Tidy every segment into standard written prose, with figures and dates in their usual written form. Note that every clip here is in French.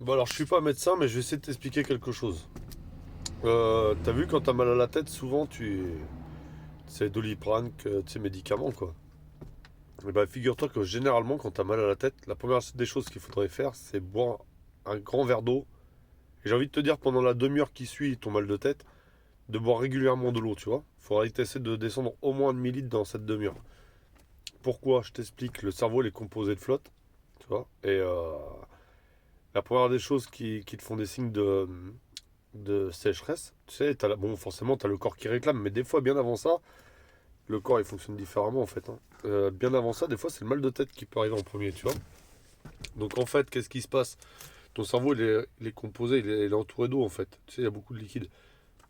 Bon alors je suis pas médecin mais je vais essayer de t'expliquer quelque chose. T'as vu quand t'as mal à la tête souvent c'est Doliprane, tu sais médicaments quoi. Et bah figure-toi que généralement quand t'as mal à la tête, la première des choses qu'il faudrait faire c'est boire un grand verre d'eau. Et j'ai envie de te dire pendant la demi-heure qui suit ton mal de tête, de boire régulièrement de l'eau, tu vois. Faudrait essayer de descendre au moins un demi-litre dans cette demi-heure. Pourquoi? Je t'explique, le cerveau il est composé de flotte, tu vois. Et la première des choses qui te font des signes de sécheresse. Tu sais, bon, forcément, tu as le corps qui réclame, mais des fois, bien avant ça, le corps il fonctionne différemment en fait, hein. Bien avant ça, des fois, c'est le mal de tête qui peut arriver en premier, tu vois. Donc en fait, qu'est-ce qui se passe? Ton cerveau il est composé, il est entouré d'eau en fait. Tu sais, il y a beaucoup de liquide.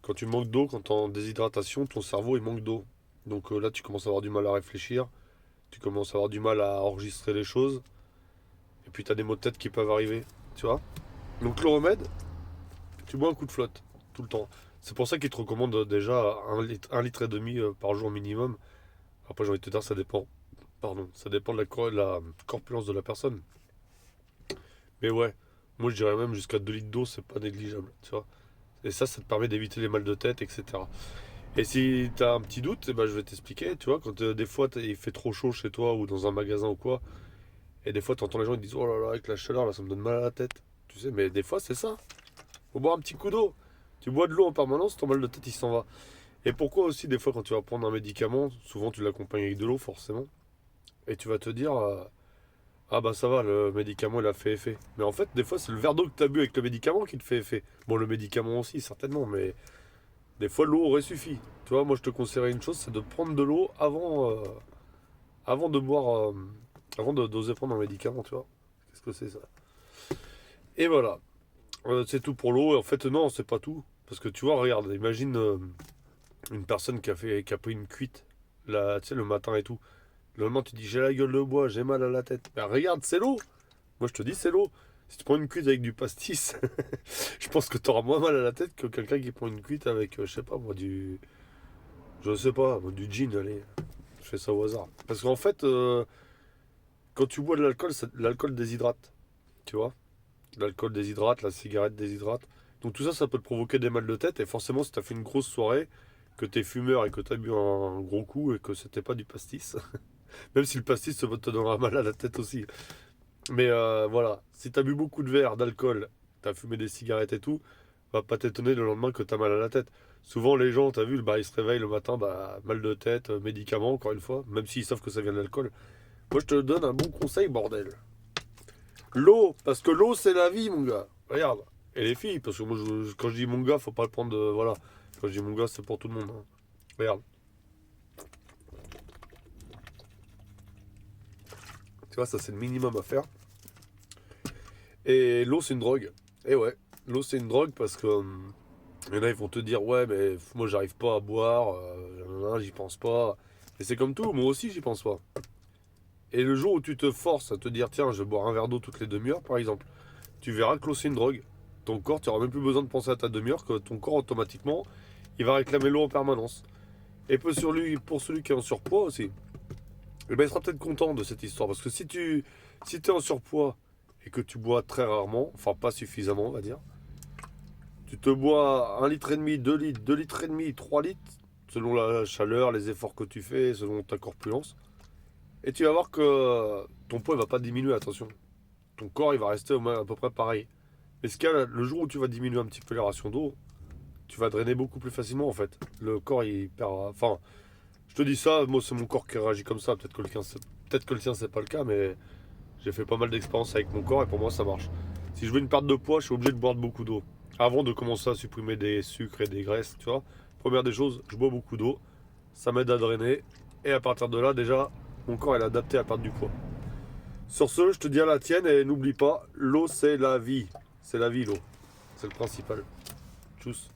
Quand tu manques d'eau, quand tu es en déshydratation, ton cerveau il manque d'eau. Donc là, tu commences à avoir du mal à réfléchir, tu commences à avoir du mal à enregistrer les choses, et puis tu as des maux de tête qui peuvent arriver, tu vois. Donc le remède, tu bois un coup de flotte, tout le temps. C'est pour ça qu'ils te recommandent déjà un litre et demi par jour minimum. Après, j'ai envie de te dire, ça dépend. Pardon, ça dépend de la corpulence de la personne. Mais ouais, moi je dirais même jusqu'à 2 litres d'eau, c'est pas négligeable, tu vois. Et ça te permet d'éviter les mal de tête, etc. Et si t'as un petit doute, eh ben, je vais t'expliquer, tu vois, quand des fois il fait trop chaud chez toi ou dans un magasin ou quoi, et des fois t'entends les gens ils disent oh là là, avec la chaleur là ça me donne mal à la tête. Tu sais, mais des fois c'est ça. Faut boire un petit coup d'eau. Tu bois de l'eau en permanence, ton mal de tête il s'en va. Et pourquoi aussi, des fois, quand tu vas prendre un médicament, souvent tu l'accompagnes avec de l'eau, forcément, et tu vas te dire, ah bah ça va, le médicament il a fait effet. Mais en fait, des fois, c'est le verre d'eau que tu as bu avec le médicament qui te fait effet. Bon, le médicament aussi, certainement, mais des fois, l'eau aurait suffi. Tu vois, moi, je te conseillerais une chose, c'est de prendre de l'eau avant de boire, avant de d'oser prendre un médicament, tu vois. Qu'est-ce que c'est ça? Et voilà. C'est tout pour l'eau. Et en fait, non, c'est pas tout. Parce que tu vois, regarde, imagine une personne qui a pris une cuite, là, tu sais, le matin et tout. Le lendemain, tu dis j'ai la gueule de bois, j'ai mal à la tête. Ben regarde, c'est l'eau. Moi, je te dis, c'est l'eau. Si tu prends une cuite avec du pastis, je pense que tu auras moins mal à la tête que quelqu'un qui prend une cuite avec, je sais pas, moi, je sais pas, moi, du gin, allez. Je fais ça au hasard. Parce qu'en fait, quand tu bois de l'alcool, l'alcool déshydrate. Tu vois? L'alcool déshydrate, la cigarette déshydrate. Donc tout ça, ça peut te provoquer des mal de tête. Et forcément, si tu as fait une grosse soirée, que tu es fumeur et que tu as bu un gros coup et que c'était pas du pastis, même si le pastis te donnera mal à la tête aussi. Mais voilà, si t'as bu beaucoup de verre, d'alcool, t'as fumé des cigarettes et tout, va pas t'étonner le lendemain que t'as mal à la tête. Souvent les gens, t'as vu, bah, ils se réveillent le matin, bah, mal de tête, médicaments, encore une fois, même s'ils savent que ça vient de l'alcool. Moi je te donne un bon conseil, bordel. L'eau, parce que l'eau c'est la vie, mon gars. Regarde. Et les filles, parce que moi quand je dis mon gars, faut pas le prendre de. Voilà. Quand je dis mon gars, c'est pour tout le monde, hein. Regarde. Tu vois, ça c'est le minimum à faire. Et l'eau, c'est une drogue. Et ouais, l'eau, c'est une drogue parce que il y en a, ils vont te dire, ouais, mais moi, j'arrive pas à boire, j'y pense pas. Et c'est comme tout, moi aussi, j'y pense pas. Et le jour où tu te forces à te dire, tiens, je vais boire un verre d'eau toutes les demi-heures, par exemple, tu verras que l'eau, c'est une drogue. Ton corps, tu n'auras même plus besoin de penser à ta demi-heure, que ton corps, automatiquement, il va réclamer l'eau en permanence. Et pour celui qui est en surpoids aussi, eh ben, il sera peut-être content de cette histoire. Parce que si tu es en surpoids et que tu bois très rarement, enfin pas suffisamment, on va dire, tu te bois 1,5 litre, 2 litres, 2,5 litres, 3 litres, selon la chaleur, les efforts que tu fais, selon ta corpulence. Et tu vas voir que ton poids ne va pas diminuer, attention. Ton corps, il va rester à peu près pareil. Mais ce qu'il y a, le jour où tu vas diminuer un petit peu les rations d'eau, tu vas drainer beaucoup plus facilement en fait. Le corps, il perd. Enfin, je te dis ça, moi c'est mon corps qui réagit comme ça. Peut-être que le tien, c'est pas le cas, mais j'ai fait pas mal d'expériences avec mon corps et pour moi, ça marche. Si je veux une perte de poids, je suis obligé de boire beaucoup d'eau. Avant de commencer à supprimer des sucres et des graisses, tu vois. Première des choses, je bois beaucoup d'eau. Ça m'aide à drainer. Et à partir de là, déjà, mon corps est adapté à perdre du poids. Sur ce, je te dis à la tienne et n'oublie pas, l'eau c'est la vie. C'est la vie, l'eau. C'est le principal. Tchuss.